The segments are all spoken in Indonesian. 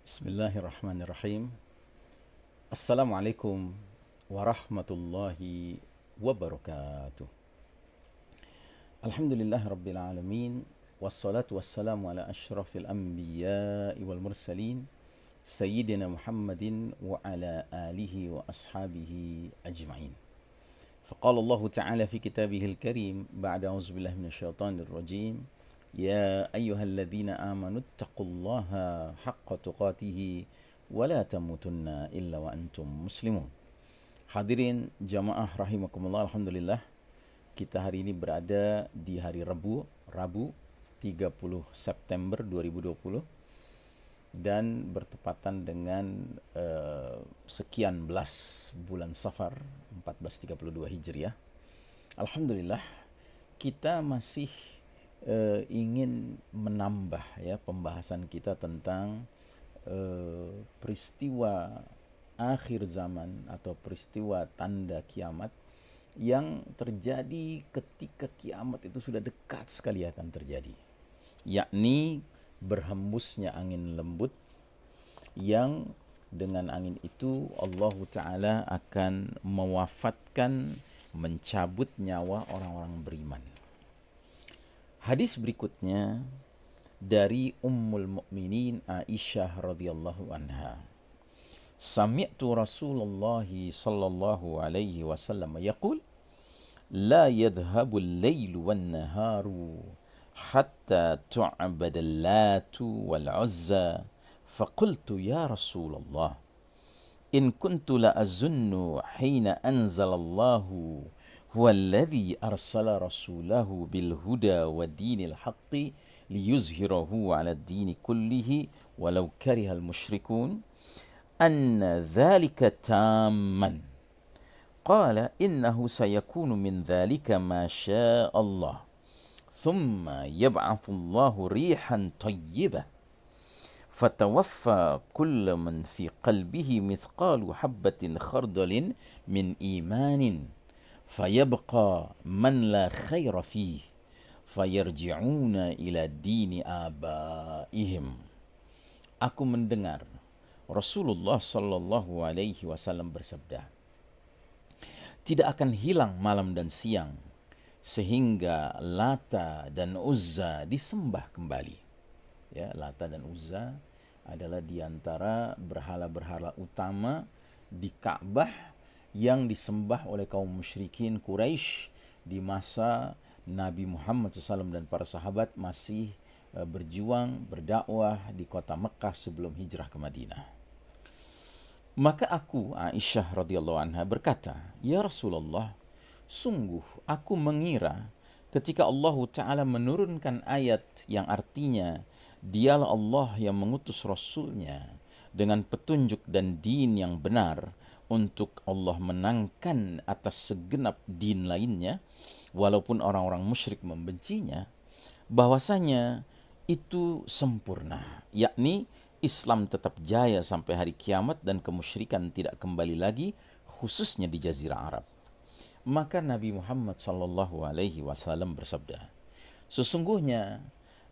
Bismillahirrahmanirrahim. Assalamualaikum warahmatullahi wabarakatuh. Alhamdulillah rabbil alamin. Wassalatu wassalamu ala ashrafil anbiya'i wal mursalin. Sayyidina Muhammadin wa ala alihi wa ashabihi ajma'in. فقال الله تعالى في كتابه الكريم بعد أعوذ بالله من الشيطان الرجيم يا أيها الذين آمنوا اتقوا الله حق تقاته ولا تموتن إلا وأنتم مسلمون. Hadirin jamaah rahimakumullah, alhamdulillah kita hari ini berada di hari Rabu 30 September 2020 dan bertepatan dengan sekian belas bulan Safar 1432 Hijriah. Alhamdulillah kita masih ingin menambah ya pembahasan kita tentang peristiwa akhir zaman atau peristiwa tanda kiamat yang terjadi ketika kiamat itu sudah dekat sekali akan terjadi, yakni berhembusnya angin lembut yang dengan angin itu Allah Ta'ala akan mewafatkan, mencabut nyawa orang-orang beriman. Hadis berikutnya dari Ummul Mukminin Aisyah radhiyallahu anha. Sami'tu Rasulullah sallallahu alaihi wasallam yaqul la yadhhabu al-lailu wan-naharu hatta tu'bada al-latu wal-'uzza faqultu ya Rasulullah in kuntu la azunnu hina anzala Allahu huwa alladhi arsala rasulahu bil huda wa dinil haqqi liyuzhirahu 'ala ad-dini kullihi walau karihal musyrikun anna dhalika tamman qala innahu sayakunu min dhalika ma syaa Allah ثم يبعث الله ريحا طيبة فتوفى كل من في قلبه مثقال حبة خردل من إيمان فيبقى من لا خير فيه فيرجعون إلى دين آبائهم. Aku mendengar Rasulullah sallallahu alaihi wasallam bersabda, tidak akan hilang malam dan siang sehingga Lata dan Uzza disembah kembali. Ya, Lata dan Uzza adalah di antara berhala-berhala utama di Ka'bah yang disembah oleh kaum musyrikin Quraisy di masa Nabi Muhammad SAW dan para sahabat masih berjuang, berdakwah di kota Mekah sebelum hijrah ke Madinah. Maka aku, Aisyah radhiyallahu anha berkata, ya Rasulullah, sungguh aku mengira ketika Allah Ta'ala menurunkan ayat yang artinya dialah Allah yang mengutus Rasulnya dengan petunjuk dan din yang benar untuk Allah menangkan atas segenap din lainnya walaupun orang-orang musyrik membencinya, bahwasanya itu sempurna, yakni Islam tetap jaya sampai hari kiamat dan kemusyrikan tidak kembali lagi, khususnya di Jazirah Arab. Maka Nabi Muhammad sallallahu alaihi wasallam bersabda, sesungguhnya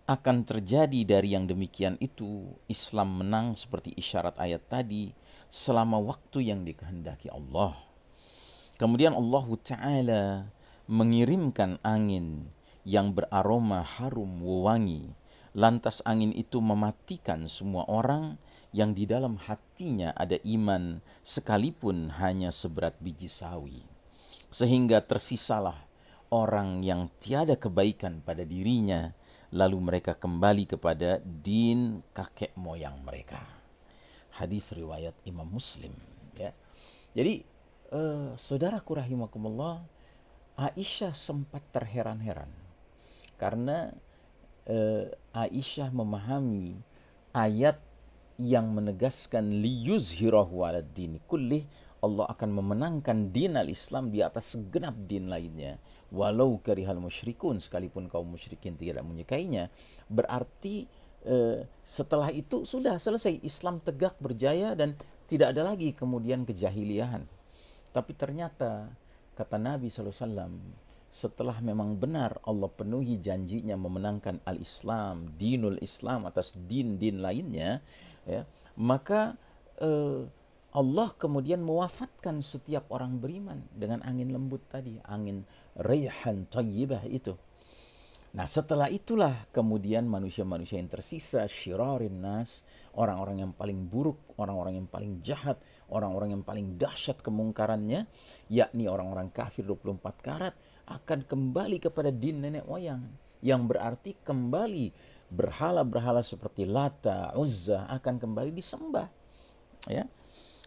akan terjadi dari yang demikian itu Islam menang seperti isyarat ayat tadi selama waktu yang dikehendaki Allah. Kemudian Allah Ta'ala mengirimkan angin yang beraroma harum wewangi. Lantas angin itu mematikan semua orang yang di dalam hatinya ada iman sekalipun hanya seberat biji sawi. Sehingga tersisalah orang yang tiada kebaikan pada dirinya, lalu mereka kembali kepada din kakek moyang mereka. Hadis riwayat Imam Muslim. Ya. Jadi, saudaraku rahimakumullah, Aisyah sempat terheran-heran karena Aisyah memahami ayat yang menegaskan liyuzhirahu 'ala dini kullih, Allah akan memenangkan din al-Islam di atas segenap din lainnya walau karihal musyrikun, sekalipun kaum musyrikin tidak menyukainya. Berarti setelah itu sudah selesai, Islam tegak berjaya dan tidak ada lagi kemudian kejahiliahan. Tapi ternyata kata Nabi SAW, setelah memang benar Allah penuhi janjinya memenangkan al-Islam, dinul Islam atas din-din lainnya, ya, maka Allah kemudian mewafatkan setiap orang beriman dengan angin lembut tadi, angin raihan thayyibah itu. Nah, setelah itulah kemudian manusia-manusia yang tersisa, syirarin nas, orang-orang yang paling buruk, orang-orang yang paling jahat, orang-orang yang paling dahsyat kemungkarannya, yakni orang-orang kafir 24 karat, akan kembali kepada din nenek moyang. Yang berarti kembali berhala-berhala seperti Lata, Uzza akan kembali disembah. Ya.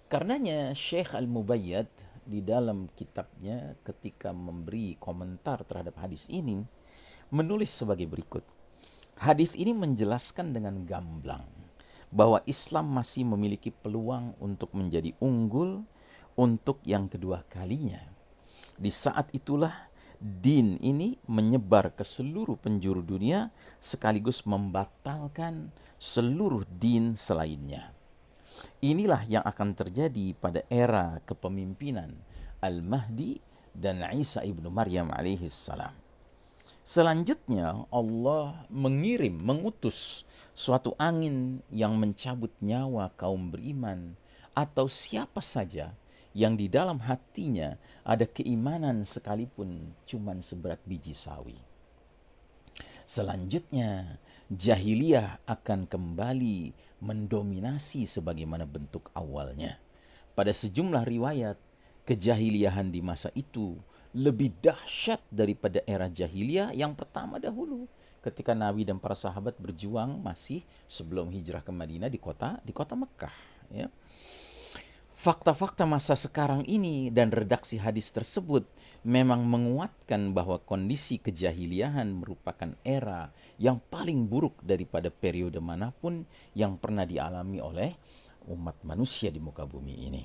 Karenanya Syekh Al-Mubayyad di dalam kitabnya ketika memberi komentar terhadap hadis ini, menulis sebagai berikut. Hadis ini menjelaskan dengan gamblang bahwa Islam masih memiliki peluang untuk menjadi unggul untuk yang kedua kalinya. Di saat itulah din ini menyebar ke seluruh penjuru dunia sekaligus membatalkan seluruh din selainnya. Inilah yang akan terjadi pada era kepemimpinan Al-Mahdi dan Isa ibnu Maryam alaihi salam. Selanjutnya Allah mengutus suatu angin yang mencabut nyawa kaum beriman atau siapa saja yang di dalam hatinya ada keimanan sekalipun cuman seberat biji sawi. Selanjutnya jahiliyah akan kembali mendominasi sebagaimana bentuk awalnya. Pada sejumlah riwayat, kejahiliyahan di masa itu lebih dahsyat daripada era jahiliyah yang pertama dahulu ketika Nabi dan para sahabat berjuang masih sebelum hijrah ke Madinah di kota Mekah, ya. Fakta-fakta masa sekarang ini dan redaksi hadis tersebut memang menguatkan bahwa kondisi kejahiliyahan merupakan era yang paling buruk daripada periode manapun yang pernah dialami oleh umat manusia di muka bumi ini.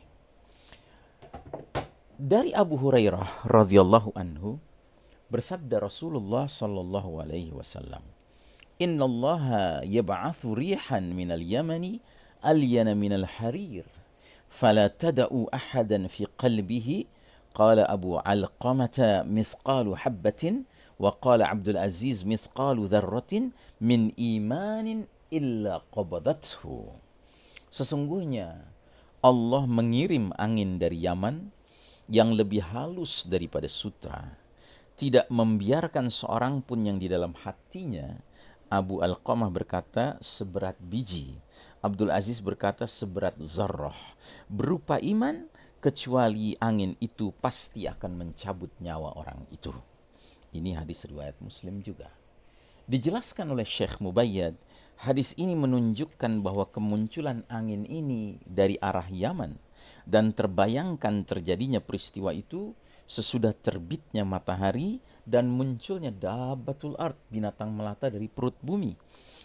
Dari Abu Hurairah radhiyallahu anhu bersabda Rasulullah sallallahu alaihi wasallam, "Innallaha yab'atsu rihan minal yamani alyana minal harir, fala tad'u ahadan fi qalbihi." Qala Abu Alqamah mithqalu habbatin wa qala Abdul Aziz mithqalu dzarratin min imanin illa qabadathu. Sesungguhnya Allah mengirim angin dari Yaman yang lebih halus daripada sutra, tidak membiarkan seorang pun yang di dalam hatinya. Abu Alqamah berkata seberat biji, Abdul Aziz berkata seberat zarrah, berupa iman, kecuali angin itu pasti akan mencabut nyawa orang itu. Ini hadis riwayat Muslim juga. Dijelaskan oleh Syekh Mubayyad, hadis ini menunjukkan bahwa kemunculan angin ini dari arah Yaman dan terbayangkan terjadinya peristiwa itu sesudah terbitnya matahari dan munculnya dabbatul ard, binatang melata dari perut bumi.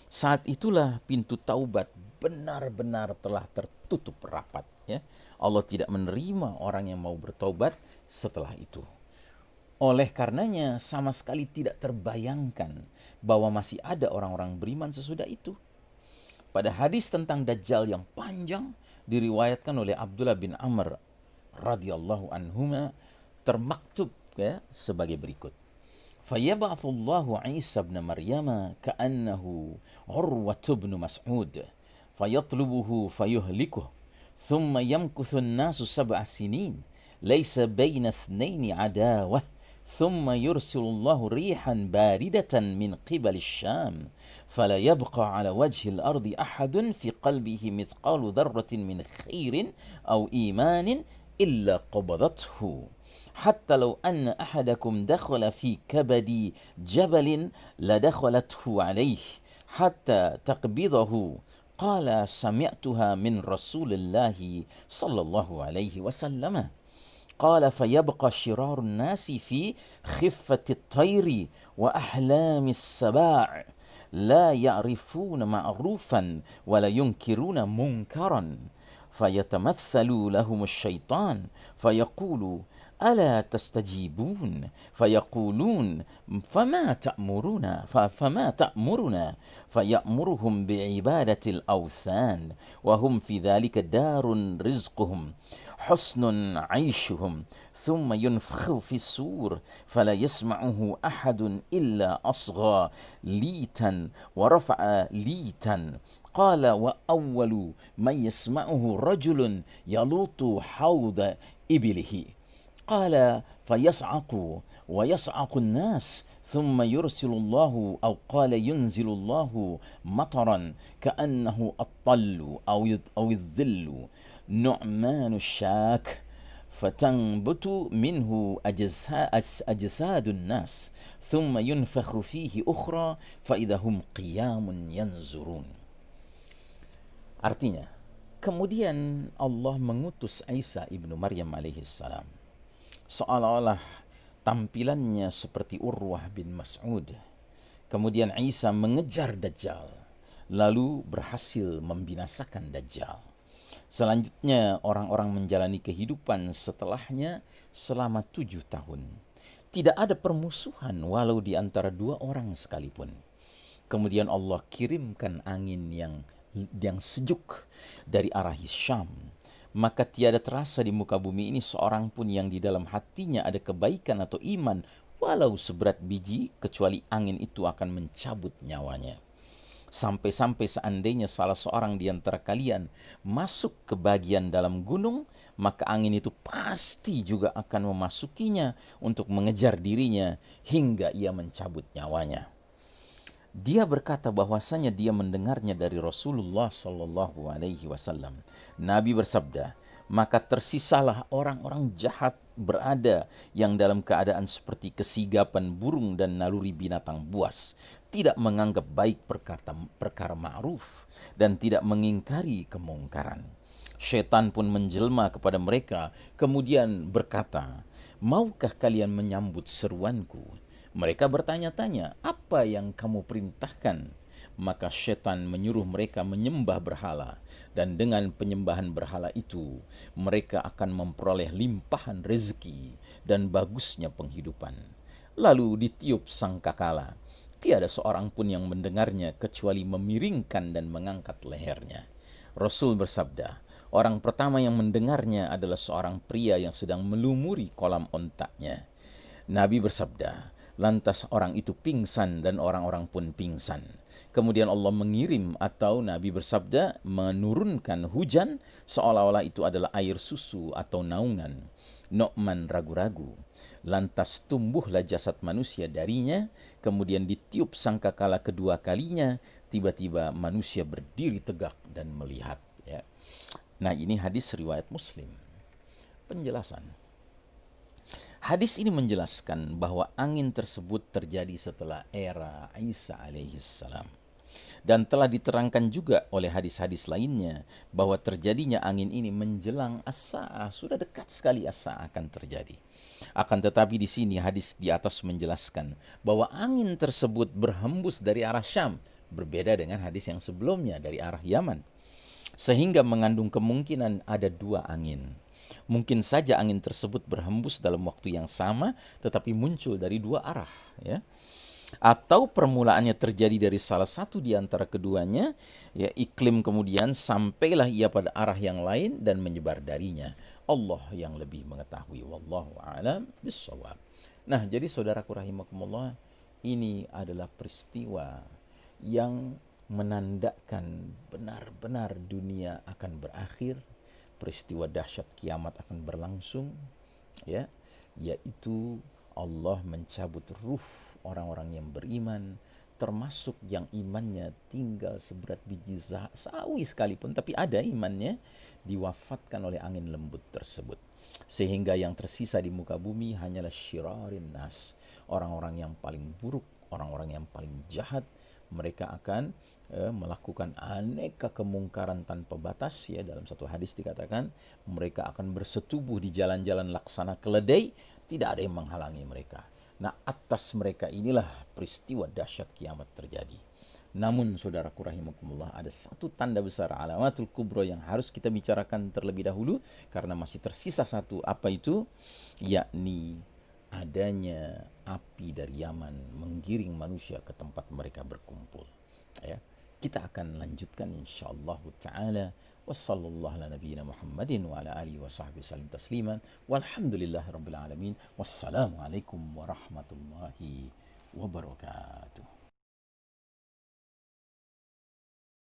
Saat itulah pintu taubat benar-benar telah tertutup rapat, ya. Allah tidak menerima orang yang mau bertobat setelah itu. Oleh karenanya sama sekali tidak terbayangkan bahwa masih ada orang-orang beriman sesudah itu. Pada hadis tentang Dajjal yang panjang diriwayatkan oleh Abdullah bin Amr radhiyallahu anhuma termaktub, ya, sebagai berikut. Fayab'atsullahu Isa ibn Maryam ka'annahu Urwah bin Mas'ud fayatlubuhu fayuhlikuh thumma yamkuthu an-nasu 7 sinin laysa baina ithnaini adawah thumma yursilullahu rihan baridatan min qibali Syam fala yabqa ala wajhi al-ardi ahadun fi qalbihi mithqalu dharratin min khairin aw imanin illa qabadathu hatta law anna ahadakum dakhala fi kabadi jabalin la dakhalathu alayhi hatta taqbidahu qala sami'tuha min Rasulillahi sallallahu alaihi wasallam. قال فيبقى شرار الناس في خفة الطير وأحلام السباع لا يعرفون معروفا ولا ينكرون منكرا فيتمثل لهم الشيطان فيقول ألا تستجيبون فيقولون فما تأمرنا فيأمرهم بعبادة الأوثان وهم في ذلك دار رزقهم حسن عيشهم ثم ينفخ في السور فلا يسمعه أحد إلا أصغى ليتا ورفع ليتا قال وأول من يسمعه رجل يلوط حوض إبله قال فيصعق ويصعق الناس ثم يرسل الله أو قال ينزل الله مطرا كأنه الطل أو الظل نعمان الشاك فتنبت منه أجساد الناس ثم ينفخ فيه أخرى فإذا هم قيام ينظرون. Artinya, kemudian Allah mengutus Isa ibnu Maryam alaihi salam, seolah-olah tampilannya seperti Urwah bin Mas'ud. Kemudian Isa mengejar Dajjal, lalu berhasil membinasakan Dajjal. Selanjutnya orang-orang menjalani kehidupan setelahnya selama 7 tahun. Tidak ada permusuhan walau di antara 2 orang sekalipun. Kemudian Allah kirimkan angin yang sejuk dari arah Syam. Maka tiada terasa di muka bumi ini seorang pun yang di dalam hatinya ada kebaikan atau iman walau seberat biji, kecuali angin itu akan mencabut nyawanya. Sampai-sampai seandainya salah seorang di antara kalian masuk ke bagian dalam gunung, maka angin itu pasti juga akan memasukinya untuk mengejar dirinya hingga ia mencabut nyawanya. Dia berkata bahwasanya dia mendengarnya dari Rasulullah Shallallahu Alaihi Wasallam. Nabi bersabda, maka tersisalah orang-orang jahat berada yang dalam keadaan seperti kesigapan burung dan naluri binatang buas, tidak menganggap baik perkara ma'ruf dan tidak mengingkari kemungkaran. Syaitan pun menjelma kepada mereka, kemudian berkata, maukah kalian menyambut seruanku? Mereka bertanya-tanya, apa yang kamu perintahkan? Maka syaitan menyuruh mereka menyembah berhala, dan dengan penyembahan berhala itu mereka akan memperoleh limpahan rezeki dan bagusnya penghidupan. Lalu ditiup sangkakala, tiada seorang pun yang mendengarnya kecuali memiringkan dan mengangkat lehernya. Rasul bersabda, orang pertama yang mendengarnya adalah seorang pria yang sedang melumuri kolam ontaknya. Nabi bersabda, lantas orang itu pingsan dan orang-orang pun pingsan. Kemudian Allah mengirim atau Nabi bersabda menurunkan hujan seolah-olah itu adalah air susu atau naungan. Nu'man ragu-ragu. Lantas tumbuhlah jasad manusia darinya. Kemudian ditiup sangkakala kedua kalinya. Tiba-tiba manusia berdiri tegak dan melihat. Ya. Nah, ini hadis riwayat Muslim. Penjelasan. Hadis ini menjelaskan bahwa angin tersebut terjadi setelah era Isa alaihissalam. Dan telah diterangkan juga oleh hadis-hadis lainnya bahwa terjadinya angin ini menjelang as-sa'ah, sudah dekat sekali as-sa'ah akan terjadi. Akan tetapi di sini hadis di atas menjelaskan bahwa angin tersebut berhembus dari arah Syam, berbeda dengan hadis yang sebelumnya dari arah Yaman. Sehingga mengandung kemungkinan ada 2 angin. Mungkin saja angin tersebut berhembus dalam waktu yang sama tetapi muncul dari 2 arah, ya. Atau permulaannya terjadi dari salah satu di antara keduanya, ya, iklim kemudian sampailah ia pada arah yang lain dan menyebar darinya. Allah yang lebih mengetahui, wallahu a'lam bissawab. Nah, jadi saudaraku rahimakumullah, ini adalah peristiwa yang menandakan benar-benar dunia akan berakhir. Peristiwa dahsyat kiamat akan berlangsung, ya, yaitu Allah mencabut ruh orang-orang yang beriman, termasuk yang imannya tinggal seberat biji sawi sekalipun, tapi ada imannya, diwafatkan oleh angin lembut tersebut. Sehingga yang tersisa di muka bumi hanyalah syirarin nas, orang-orang yang paling buruk, orang-orang yang paling jahat. Mereka akan melakukan aneka kemungkaran tanpa batas, ya. Dalam satu hadis dikatakan mereka akan bersetubuh di jalan-jalan laksana keledai, tidak ada yang menghalangi mereka. Nah, atas mereka inilah peristiwa dahsyat kiamat terjadi. Namun saudaraku rahimakumullah, ada satu tanda besar alamatul kubra yang harus kita bicarakan terlebih dahulu karena masih tersisa satu. Apa itu? Yakni adanya api dari Yaman menggiring manusia ke tempat mereka berkumpul. Ya. Kita akan lanjutkan insyaallah taala. Wassallallahu ala nabiyyina Muhammadin wa ala alihi wa sahbihi sallim tasliman. Walhamdulillahirabbil alamin. Wassalamualaikum warahmatullahi wabarakatuh.